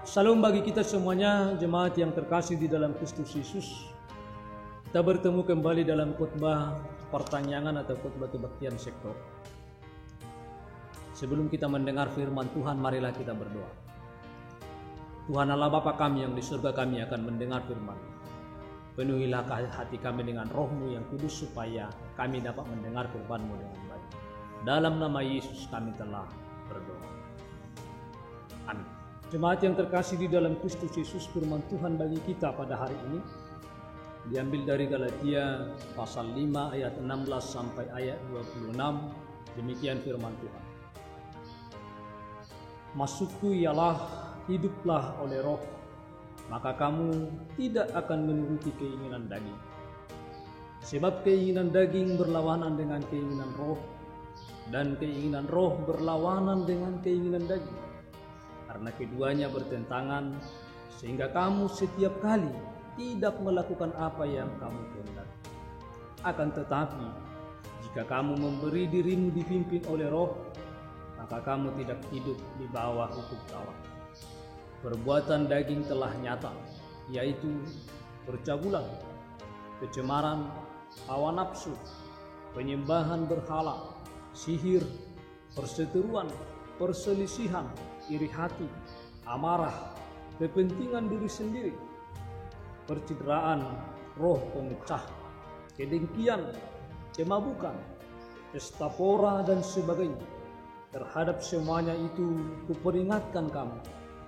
Salam bagi kita semuanya, jemaat yang terkasih di dalam Kristus Yesus. Kita bertemu kembali dalam khotbah pertanyaan atau khotbah kebaktian sektor. Sebelum kita mendengar firman Tuhan, marilah kita berdoa. Tuhan Allah Bapa kami yang di surga, kami akan mendengar firman. Penuhilah hati kami dengan roh-Mu yang kudus supaya kami dapat mendengar firman-Mu dengan baik. Dalam nama Yesus kami telah berdoa. Amin. Jemaat yang terkasih di dalam Kristus Yesus, firman Tuhan bagi kita pada hari ini diambil dari Galatia pasal 5 ayat 16 sampai ayat 26. Demikian firman Tuhan. Maksudku ialah hiduplah oleh roh, maka kamu tidak akan menuruti keinginan daging. Sebab keinginan daging berlawanan dengan keinginan roh, dan keinginan roh berlawanan dengan keinginan daging. Karena keduanya bertentangan, sehingga kamu setiap kali tidak melakukan apa yang kamu kehendaki. Akan tetapi, jika kamu memberi dirimu dipimpin oleh roh, maka kamu tidak hidup di bawah hukum Taurat. Perbuatan daging telah nyata, yaitu percabulan, kecemaran, hawa nafsu, penyembahan berhala, sihir, perseteruan, perselisihan, iri hati, amarah, kepentingan diri sendiri, percideraan, roh pemecah, kedengkian, kemabukan, pesta pora dan sebagainya. Terhadap semuanya itu kuperingatkan kamu,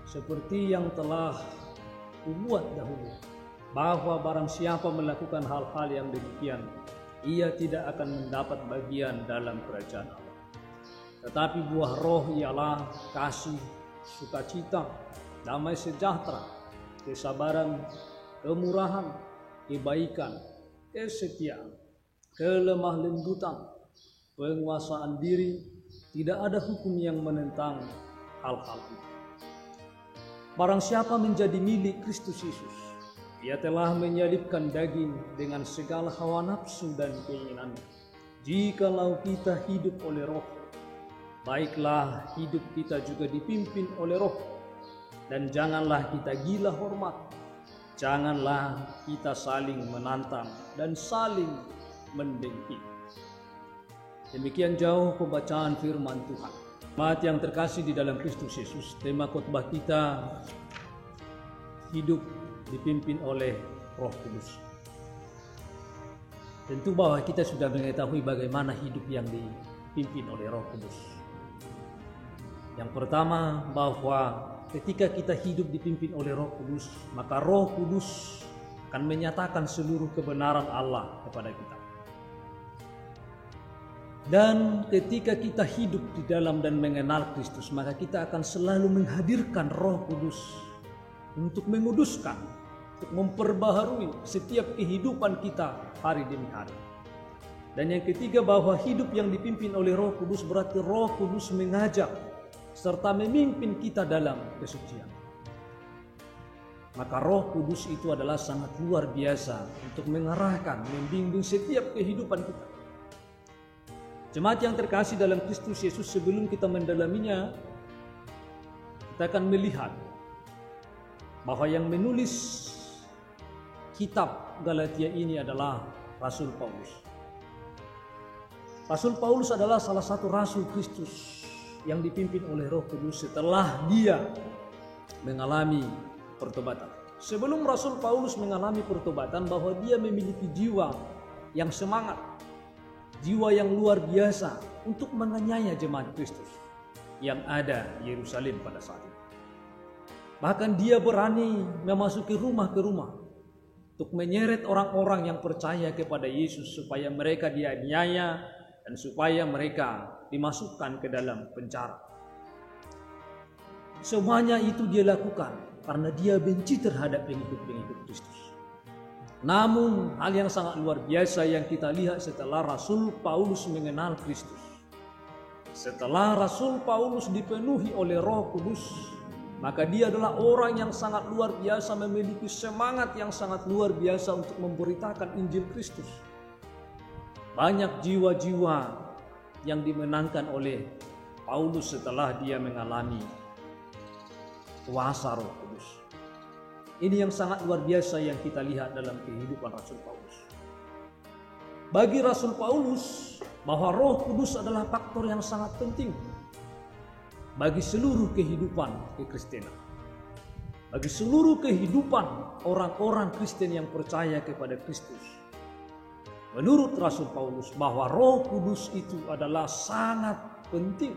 seperti yang telah kubuat dahulu, bahwa barang siapa melakukan hal-hal yang demikian, ia tidak akan mendapat bagian dalam kerajaan Allah. Tetapi buah roh ialah kasih, sukacita, damai sejahtera, kesabaran, kemurahan, kebaikan, kesetiaan, kelemah lembutan, penguasaan diri. Tidak ada hukum yang menentang hal-hal itu. Barang siapa menjadi milik Kristus Yesus, ia telah menyalibkan daging dengan segala hawa nafsu dan keinginannya. Jikalau kita hidup oleh roh, baiklah hidup kita juga dipimpin oleh roh. Dan janganlah kita gila hormat, janganlah kita saling menantang dan saling mendengki. Demikian jauh pembacaan firman Tuhan. Jemaat yang terkasih di dalam Kristus Yesus, tema khotbah kita hidup dipimpin oleh Roh Kudus. Tentu bahwa kita sudah mengetahui bagaimana hidup yang dipimpin oleh Roh Kudus. Yang pertama, bahwa ketika kita hidup dipimpin oleh Roh Kudus, maka Roh Kudus akan menyatakan seluruh kebenaran Allah kepada kita. Dan ketika kita hidup di dalam dan mengenal Kristus, maka kita akan selalu menghadirkan Roh Kudus untuk menguduskan, untuk memperbaharui setiap kehidupan kita hari demi hari. Dan yang ketiga, bahwa hidup yang dipimpin oleh Roh Kudus berarti Roh Kudus mengajak serta memimpin kita dalam kesucian. Maka Roh Kudus itu adalah sangat luar biasa untuk mengarahkan, membimbing setiap kehidupan kita. Jemaat yang terkasih dalam Kristus Yesus, sebelum kita mendalaminya, kita akan melihat bahwa yang menulis kitab Galatia ini adalah Rasul Paulus. Rasul Paulus adalah salah satu Rasul Kristus yang dipimpin oleh Roh Kudus setelah dia mengalami pertobatan. Sebelum Rasul Paulus mengalami pertobatan, bahwa dia memiliki jiwa yang semangat, jiwa yang luar biasa untuk menganiaya jemaat Kristus yang ada di Yerusalem pada saat itu. Bahkan dia berani memasuki rumah ke rumah untuk menyeret orang-orang yang percaya kepada Yesus supaya mereka dianiaya dan supaya mereka dimasukkan ke dalam penjara. Semuanya itu dia lakukan karena dia benci terhadap pengikut-pengikut Kristus. Namun hal yang sangat luar biasa yang kita lihat setelah Rasul Paulus mengenal Kristus, setelah Rasul Paulus dipenuhi oleh Roh Kudus, maka dia adalah orang yang sangat luar biasa, memiliki semangat yang sangat luar biasa untuk memberitakan Injil Kristus. Banyak jiwa-jiwa yang dimenangkan oleh Paulus setelah dia mengalami kuasa Roh Kudus. Ini yang sangat luar biasa yang kita lihat dalam kehidupan Rasul Paulus. Bagi Rasul Paulus, bahwa Roh Kudus adalah faktor yang sangat penting bagi seluruh kehidupan kekristenan. Bagi seluruh kehidupan orang-orang Kristen yang percaya kepada Kristus. Menurut Rasul Paulus, bahwa Roh Kudus itu adalah sangat penting.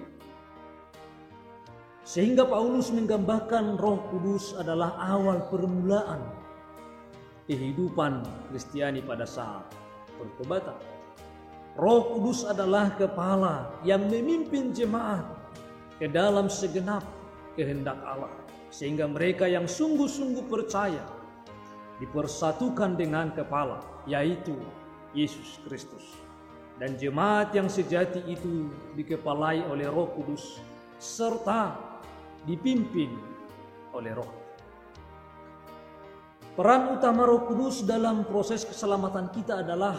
Sehingga Paulus menggambarkan Roh Kudus adalah awal permulaan kehidupan Kristiani pada saat pertobatan. Roh Kudus adalah kepala yang memimpin jemaat ke dalam segenap kehendak Allah, sehingga mereka yang sungguh-sungguh percaya dipersatukan dengan kepala, yaitu Yesus Kristus. Dan jemaat yang sejati itu dikepalai oleh Roh Kudus serta dipimpin oleh Roh. Peran utama Roh Kudus dalam proses keselamatan kita adalah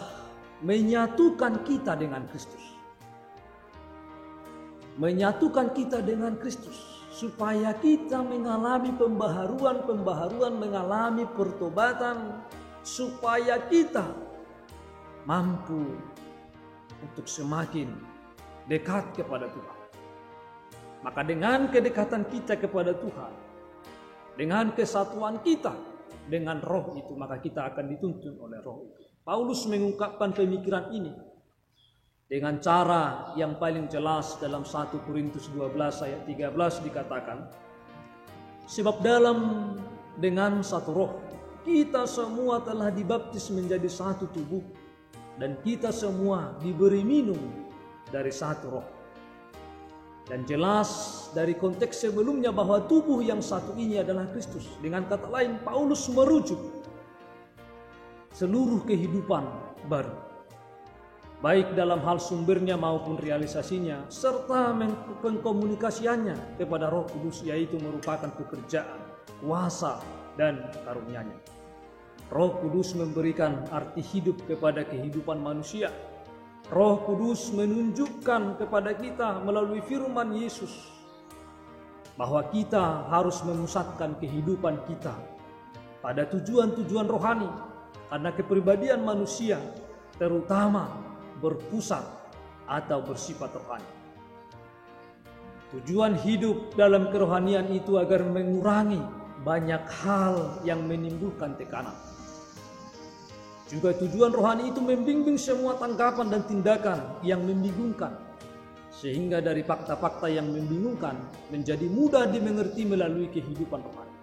menyatukan kita dengan Kristus. Menyatukan kita dengan Kristus supaya kita mengalami pembaharuan, mengalami pertobatan, supaya kita mampu untuk semakin dekat kepada Tuhan. Maka dengan kedekatan kita kepada Tuhan, dengan kesatuan kita dengan Roh itu, maka kita akan dituntun oleh Roh itu. Paulus mengungkapkan pemikiran ini dengan cara yang paling jelas dalam 1 Korintus 12 ayat 13 dikatakan, sebab dengan satu Roh kita semua telah dibaptis menjadi satu tubuh, dan kita semua diberi minum dari satu Roh. Dan jelas dari konteks sebelumnya bahwa tubuh yang satu ini adalah Kristus. Dengan kata lain, Paulus merujuk seluruh kehidupan baru, baik dalam hal sumbernya maupun realisasinya, serta pengkomunikasiannya kepada Roh Kudus, yaitu merupakan pekerjaan, kuasa, dan karunia-Nya. Roh Kudus memberikan arti hidup kepada kehidupan manusia. Roh Kudus menunjukkan kepada kita melalui firman Yesus bahwa kita harus memusatkan kehidupan kita pada tujuan-tujuan rohani, karena kepribadian manusia terutama berpusat atau bersifat rohani. Tujuan hidup dalam kerohanian itu agar mengurangi banyak hal yang menimbulkan tekanan. Juga tujuan rohani itu membimbing semua tanggapan dan tindakan yang membingungkan, sehingga dari fakta-fakta yang membingungkan menjadi mudah dimengerti melalui kehidupan rohani.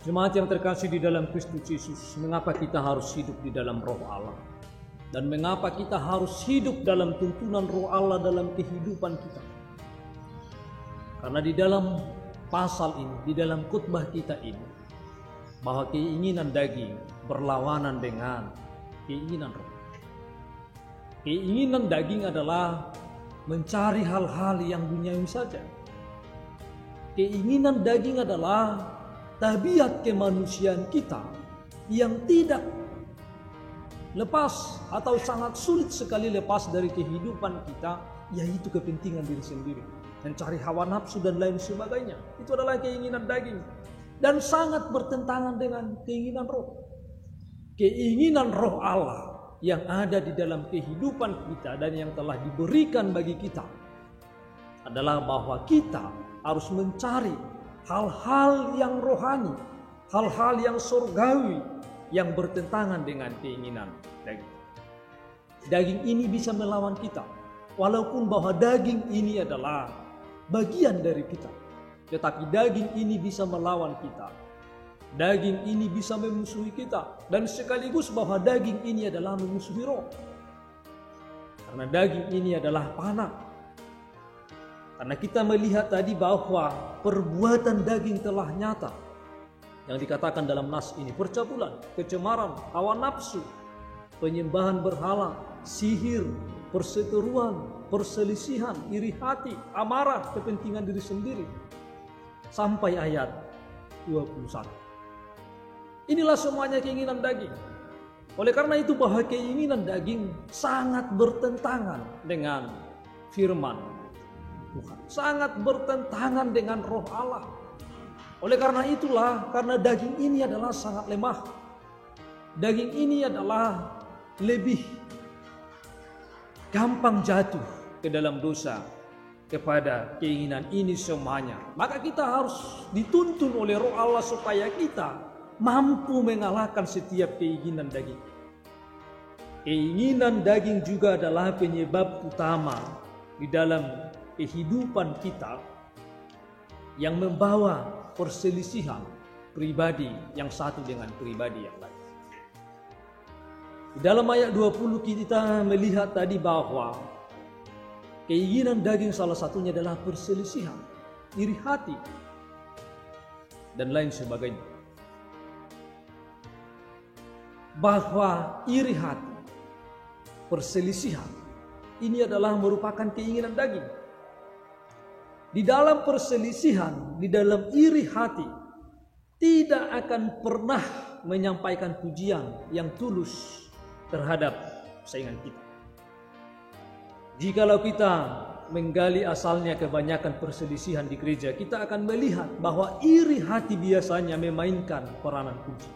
Jemaat yang terkasih di dalam Kristus Yesus, mengapa kita harus hidup di dalam Roh Allah? Dan mengapa kita harus hidup dalam tuntunan Roh Allah dalam kehidupan kita? Karena di dalam pasal ini, di dalam khotbah kita ini, bahwa keinginan daging berlawanan dengan keinginan roh. Keinginan daging adalah mencari hal-hal yang duniawi saja. Keinginan daging adalah tabiat kemanusiaan kita yang tidak lepas atau sangat sulit sekali lepas dari kehidupan kita, yaitu kepentingan diri sendiri, mencari hawa nafsu dan lain sebagainya. Itu adalah keinginan daging dan sangat bertentangan dengan keinginan roh. Keinginan Roh Allah yang ada di dalam kehidupan kita dan yang telah diberikan bagi kita adalah bahwa kita harus mencari hal-hal yang rohani, hal-hal yang surgawi yang bertentangan dengan keinginan daging. Daging ini bisa melawan kita, walaupun bahwa daging ini adalah bagian dari kita, tetapi daging ini bisa melawan kita. Daging ini bisa memusuhi kita, dan sekaligus bahwa daging ini adalah memusuhi roh. Karena daging ini adalah panah. Karena kita melihat tadi bahwa perbuatan daging telah nyata. Yang dikatakan dalam nas ini, percabulan, kecemaran, hawa nafsu, penyembahan berhala, sihir, perseteruan, perselisihan, iri hati, amarah, kepentingan diri sendiri. Sampai ayat 21. Inilah semuanya keinginan daging. Oleh karena itu bahwa keinginan daging sangat bertentangan dengan firman Tuhan. Sangat bertentangan dengan Roh Allah. Oleh karena itulah, karena daging ini adalah sangat lemah, daging ini adalah lebih gampang jatuh ke dalam dosa kepada keinginan ini semuanya. Maka kita harus dituntun oleh Roh Allah supaya kita mampu mengalahkan setiap keinginan daging. Keinginan daging juga adalah penyebab utama di dalam kehidupan kita yang membawa perselisihan pribadi yang satu dengan pribadi yang lain. Di dalam ayat 20 kita melihat tadi bahwa keinginan daging salah satunya adalah perselisihan, iri hati, dan lain sebagainya. Bahwa iri hati, perselisihan, ini adalah merupakan keinginan daging. Di dalam perselisihan, di dalam iri hati, tidak akan pernah menyampaikan pujian yang tulus terhadap saingan kita. Jikalau kita menggali asalnya kebanyakan perselisihan di gereja, kita akan melihat bahwa iri hati biasanya memainkan peranan kunci.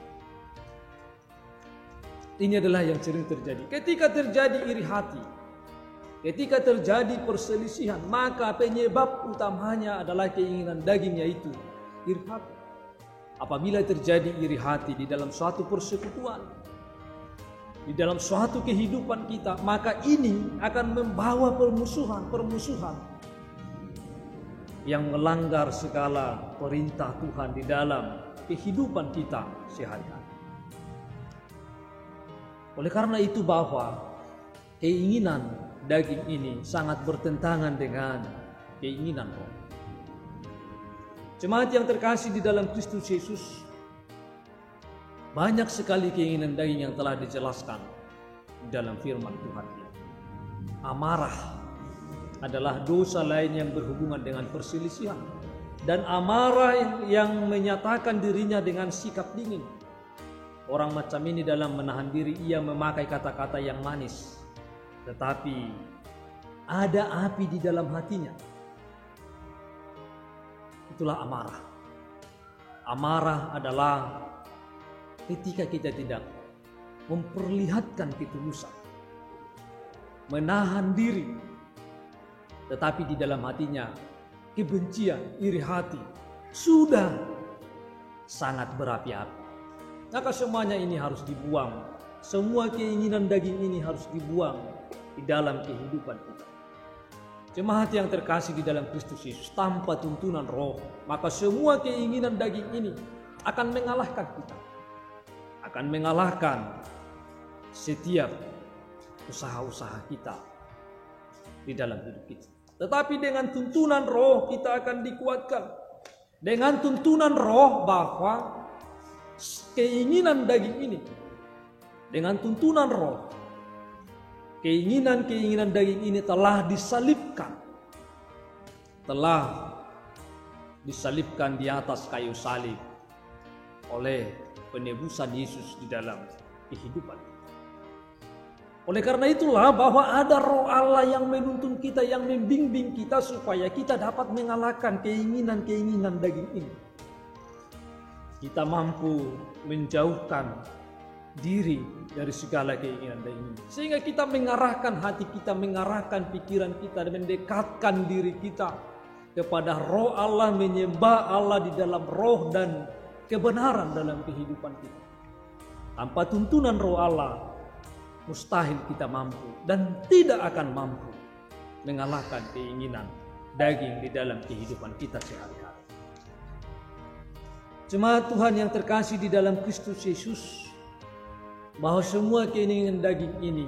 Ini adalah yang sering terjadi. Ketika terjadi iri hati, ketika terjadi perselisihan, maka penyebab utamanya adalah keinginan daging, yaitu iri hati. Apabila terjadi iri hati di dalam suatu persekutuan, di dalam suatu kehidupan kita, maka ini akan membawa permusuhan yang melanggar segala perintah Tuhan di dalam kehidupan kita sehari-hari. Oleh karena itu bahwa keinginan daging ini sangat bertentangan dengan keinginan roh. Jemaat yang terkasih di dalam Kristus Yesus, banyak sekali keinginan daging yang telah dijelaskan di dalam firman Tuhan ini. Amarah adalah dosa lain yang berhubungan dengan perselisihan, dan amarah yang menyatakan dirinya dengan sikap dingin. Orang macam ini dalam menahan diri ia memakai kata-kata yang manis, tetapi ada api di dalam hatinya. Itulah amarah. Amarah adalah ketika kita tidak memperlihatkan ketulusan, menahan diri, tetapi di dalam hatinya kebencian, iri hati sudah sangat berapi-api. Maka semuanya ini harus dibuang. Semua keinginan daging ini harus dibuang di dalam kehidupan kita. Jemaat yang terkasih di dalam Kristus Yesus, tanpa tuntunan roh, maka semua keinginan daging ini akan mengalahkan kita. Akan mengalahkan setiap usaha-usaha kita di dalam hidup kita. Tetapi dengan tuntunan roh kita akan dikuatkan. Dengan tuntunan roh bahwa keinginan daging ini, dengan tuntunan roh, keinginan-keinginan daging ini telah disalibkan di atas kayu salib oleh penebusan Yesus di dalam kehidupan. Oleh karena itulah bahwa ada Roh Allah yang menuntun kita, yang membimbing kita supaya kita dapat mengalahkan keinginan-keinginan daging ini. Kita mampu menjauhkan diri dari segala keinginan daging ini, sehingga kita mengarahkan hati kita, mengarahkan pikiran kita, dan mendekatkan diri kita kepada Roh Allah, menyembah Allah di dalam roh dan kebenaran dalam kehidupan kita. Tanpa tuntunan Roh Allah, mustahil kita mampu dan tidak akan mampu mengalahkan keinginan daging di dalam kehidupan kita sehari-hari. Jemaat Tuhan yang terkasih di dalam Kristus Yesus, bahwa semua keinginan daging ini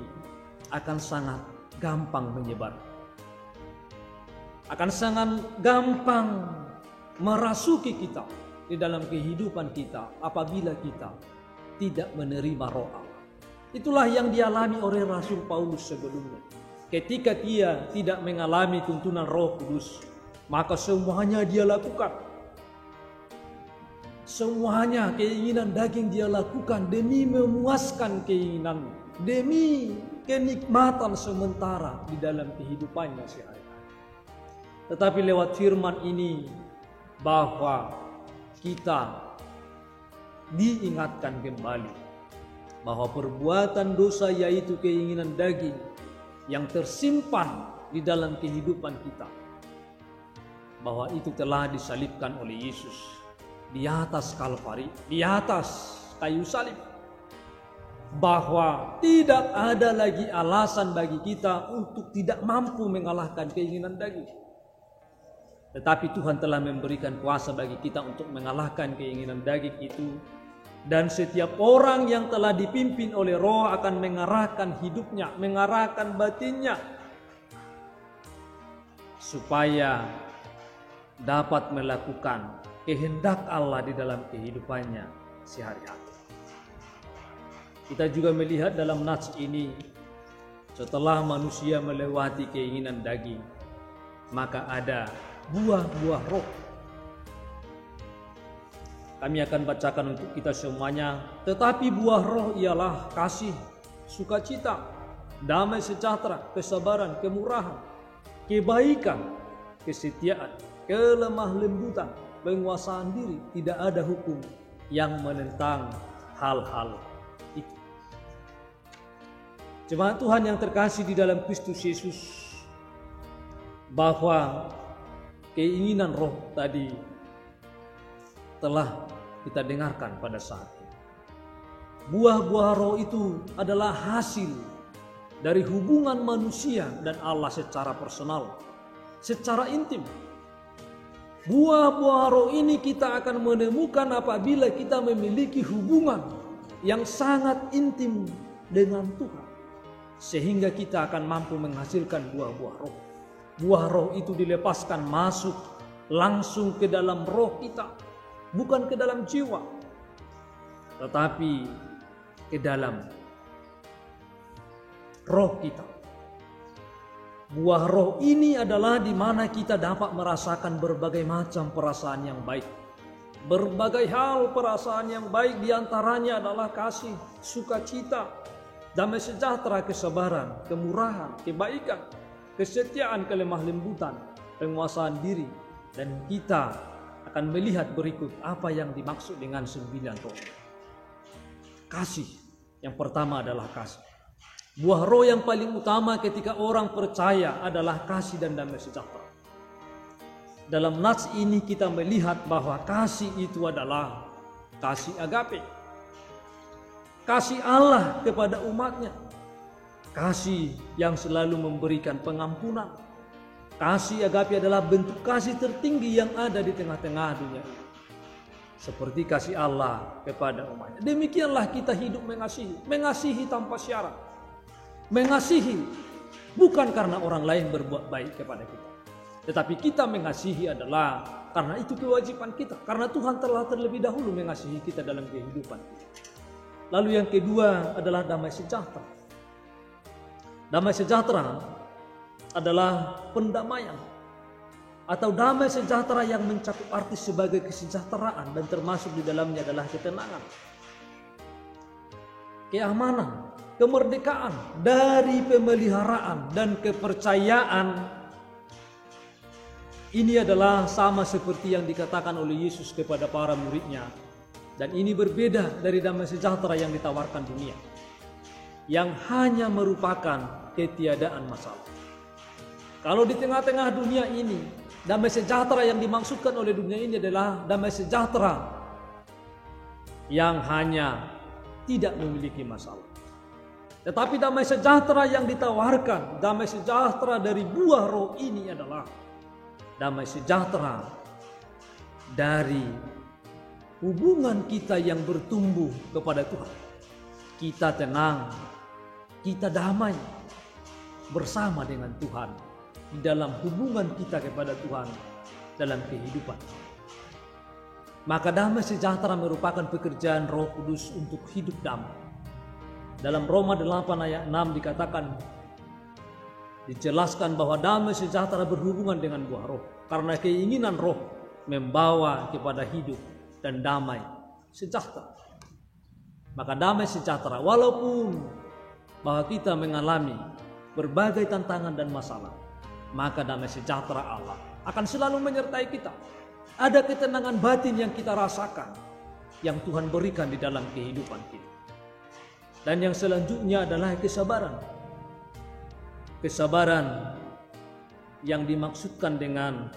akan sangat gampang menyebar, akan sangat gampang merasuki kita di dalam kehidupan kita apabila kita tidak menerima Roh Allah. Itulah yang dialami oleh Rasul Paulus sebelumnya. Ketika dia tidak mengalami tuntunan Roh Kudus, maka semuanya dia lakukan. Semuanya keinginan daging dia lakukan demi memuaskan keinginan, demi kenikmatan sementara di dalam kehidupannya sehari-hari. Tetapi lewat firman ini bahwa kita diingatkan kembali bahwa perbuatan dosa, yaitu keinginan daging yang tersimpan di dalam kehidupan kita, bahwa itu telah disalibkan oleh Yesus di atas Kalvari, di atas kayu salib. Bahwa tidak ada lagi alasan bagi kita untuk tidak mampu mengalahkan keinginan daging. Tetapi Tuhan telah memberikan kuasa bagi kita untuk mengalahkan keinginan daging itu. Dan setiap orang yang telah dipimpin oleh Roh akan mengarahkan hidupnya, mengarahkan batinnya, supaya dapat melakukan kehendak Allah di dalam kehidupannya sehari-hari. Kita juga melihat dalam nats ini, setelah manusia melewati keinginan daging, maka ada buah-buah roh. Kami akan bacakan untuk kita semuanya. Tetapi buah roh ialah kasih, sukacita, damai sejahtera, kesabaran, kemurahan, kebaikan, kesetiaan, kelemah lembutan, penguasaan diri. Tidak ada hukum yang menentang hal-hal itu. Jemaat Tuhan yang terkasih di dalam Kristus Yesus, bahwa keinginan roh tadi telah kita dengarkan pada saat ini. Buah-buah roh itu adalah hasil dari hubungan manusia dan Allah secara personal, secara intim. Buah-buah roh ini kita akan menemukan apabila kita memiliki hubungan yang sangat intim dengan Tuhan, sehingga kita akan mampu menghasilkan buah-buah roh. Buah roh itu dilepaskan masuk langsung ke dalam roh kita, bukan ke dalam jiwa, tetapi ke dalam roh kita. Buah roh ini adalah di mana kita dapat merasakan berbagai macam perasaan yang baik. Berbagai hal perasaan yang baik, diantaranya adalah kasih, sukacita, damai sejahtera, kesabaran, kemurahan, kebaikan, kesetiaan, kelemah lembutan, penguasaan diri. Dan kita akan melihat berikut apa yang dimaksud dengan 9 roh. Kasih, yang pertama adalah kasih. Buah roh yang paling utama ketika orang percaya adalah kasih dan damai sejahtera. Dalam nats ini kita melihat bahwa kasih itu adalah kasih agape, kasih Allah kepada umatnya, kasih yang selalu memberikan pengampunan. Kasih agape adalah bentuk kasih tertinggi yang ada di tengah-tengah dunia ini, seperti kasih Allah kepada umatnya. Demikianlah kita hidup mengasihi, mengasihi tanpa syarat, mengasihi bukan karena orang lain berbuat baik kepada kita, tetapi kita mengasihi adalah karena itu kewajiban kita, karena Tuhan telah terlebih dahulu mengasihi kita dalam kehidupan kita. Lalu yang kedua adalah damai sejahtera. Damai sejahtera adalah pendamaian atau damai sejahtera yang mencakup arti sebagai kesejahteraan, dan termasuk di dalamnya adalah ketenangan, keamanan, kemerdekaan dari pemeliharaan dan kepercayaan. Ini adalah sama seperti yang dikatakan oleh Yesus kepada para muridnya, dan ini berbeda dari damai sejahtera yang ditawarkan dunia, yang hanya merupakan ketiadaan masalah. Kalau di tengah-tengah dunia ini, damai sejahtera yang dimaksudkan oleh dunia ini adalah damai sejahtera yang hanya tidak memiliki masalah. Tetapi damai sejahtera yang ditawarkan, damai sejahtera dari buah roh ini adalah damai sejahtera dari hubungan kita yang bertumbuh kepada Tuhan. Kita tenang, kita damai bersama dengan Tuhan di dalam hubungan kita kepada Tuhan dalam kehidupan. Maka damai sejahtera merupakan pekerjaan Roh Kudus untuk hidup damai. Dalam Roma 8 ayat 6 dikatakan, dijelaskan bahwa damai sejahtera berhubungan dengan buah roh, karena keinginan roh membawa kepada hidup dan damai sejahtera. Maka damai sejahtera, walaupun bahwa kita mengalami berbagai tantangan dan masalah, maka damai sejahtera Allah akan selalu menyertai kita. Ada ketenangan batin yang kita rasakan, yang Tuhan berikan di dalam kehidupan kita. Dan yang selanjutnya adalah kesabaran. Kesabaran yang dimaksudkan dengan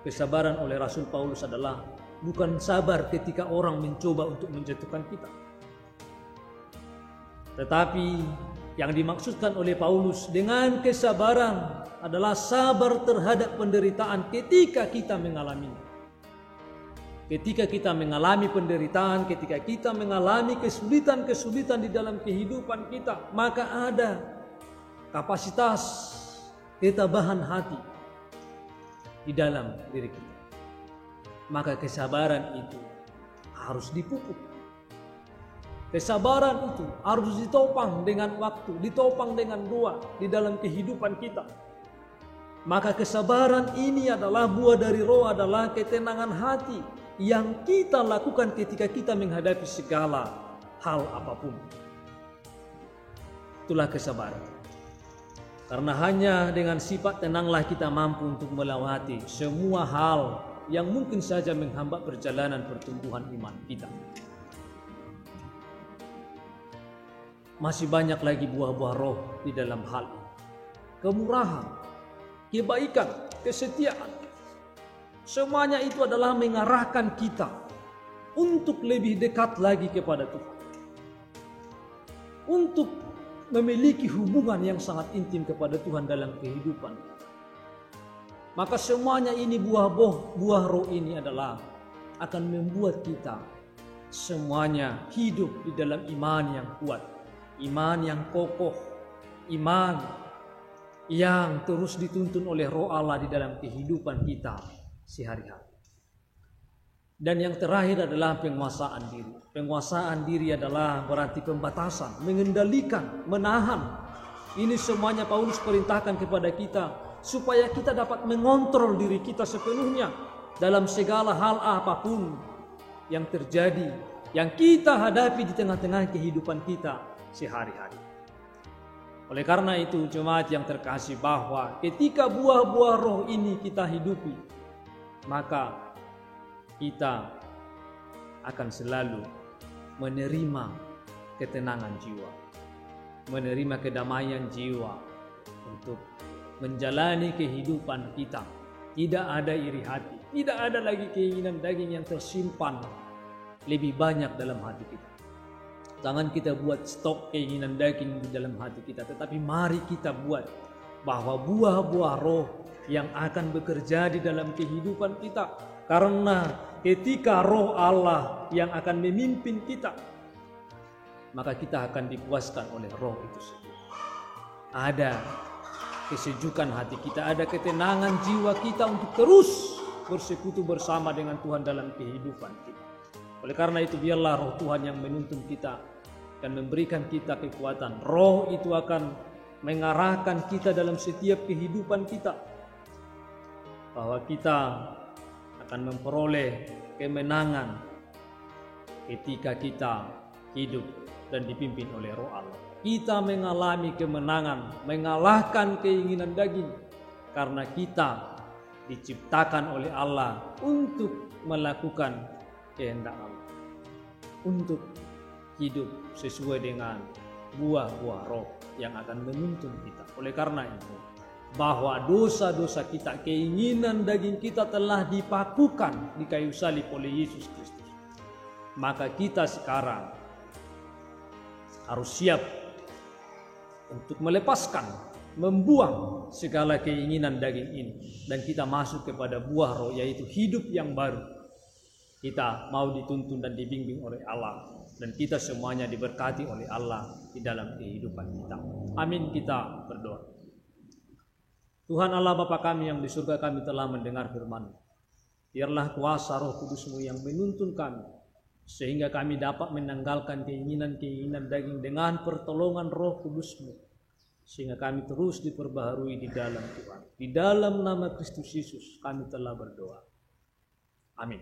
kesabaran oleh Rasul Paulus adalah bukan sabar ketika orang mencoba untuk menjatuhkan kita. Tetapi yang dimaksudkan oleh Paulus dengan kesabaran adalah sabar terhadap penderitaan ketika kita mengalaminya. Ketika kita mengalami penderitaan, ketika kita mengalami kesulitan-kesulitan di dalam kehidupan kita, maka ada kapasitas ketabahan hati di dalam diri kita. Maka kesabaran itu harus dipupuk. Kesabaran itu harus ditopang dengan waktu, ditopang dengan doa di dalam kehidupan kita. Maka kesabaran ini adalah buah dari roh, adalah ketenangan hati yang kita lakukan ketika kita menghadapi segala hal apapun. Itulah kesabaran. Karena hanya dengan sifat tenanglah kita mampu untuk melewati semua hal yang mungkin saja menghambat perjalanan pertumbuhan iman kita. Masih banyak lagi buah-buah roh di dalam hal ini. Kemurahan, kebaikan, kesetiaan. Semuanya itu adalah mengarahkan kita untuk lebih dekat lagi kepada Tuhan. Untuk memiliki hubungan yang sangat intim kepada Tuhan dalam kehidupan kita. Maka semuanya ini buah roh ini adalah akan membuat kita semuanya hidup di dalam iman yang kuat. Iman yang kokoh, iman yang terus dituntun oleh roh Allah di dalam kehidupan kita sehari-hari. Dan yang terakhir adalah penguasaan diri. Penguasaan diri adalah berarti pembatasan, mengendalikan, menahan. Ini semuanya Paulus perintahkan kepada kita supaya kita dapat mengontrol diri kita sepenuhnya dalam segala hal apapun yang terjadi, yang kita hadapi di tengah-tengah kehidupan kita sehari-hari. Oleh karena itu jemaat yang terkasih, bahwa ketika buah-buah roh ini kita hidupi, maka kita akan selalu menerima ketenangan jiwa, menerima kedamaian jiwa untuk menjalani kehidupan kita. Tidak ada iri hati, tidak ada lagi keinginan daging yang tersimpan lebih banyak dalam hati kita. Jangan kita buat stok keinginan daging di dalam hati kita, tetapi mari kita buat bahwa buah-buah roh yang akan bekerja di dalam kehidupan kita. Karena ketika roh Allah yang akan memimpin kita, maka kita akan dipuaskan oleh roh itu sendiri. Ada kesejukan hati kita, ada ketenangan jiwa kita untuk terus bersekutu bersama dengan Tuhan dalam kehidupan kita. Oleh karena itu biarlah roh Tuhan yang menuntun kita dan memberikan kita kekuatan. Roh itu akan mengarahkan kita dalam setiap kehidupan kita, bahwa kita akan memperoleh kemenangan ketika kita hidup dan dipimpin oleh roh Allah. Kita mengalami kemenangan, mengalahkan keinginan daging, karena kita diciptakan oleh Allah untuk melakukan kehendak Allah, untuk hidup sesuai dengan buah-buah roh yang akan menuntun kita. Oleh karena itu, bahwa dosa-dosa kita, keinginan daging kita telah dipakukan di kayu salib oleh Yesus Kristus. Maka kita sekarang harus siap untuk melepaskan, membuang segala keinginan daging ini, dan kita masuk kepada buah roh, yaitu hidup yang baru. Kita mau dituntun dan dibimbing oleh Allah, dan kita semuanya diberkati oleh Allah di dalam kehidupan kita. Amin. Kita berdoa. Tuhan Allah Bapa kami yang di surga, kami telah mendengar firman. Biarlah kuasa Roh Kudus-Mu yang menuntun kami, sehingga kami dapat menanggalkan keinginan-keinginan daging dengan pertolongan Roh Kudus-Mu, sehingga kami terus diperbaharui di dalam Tuhan. Di dalam nama Kristus Yesus kami telah berdoa. Amin.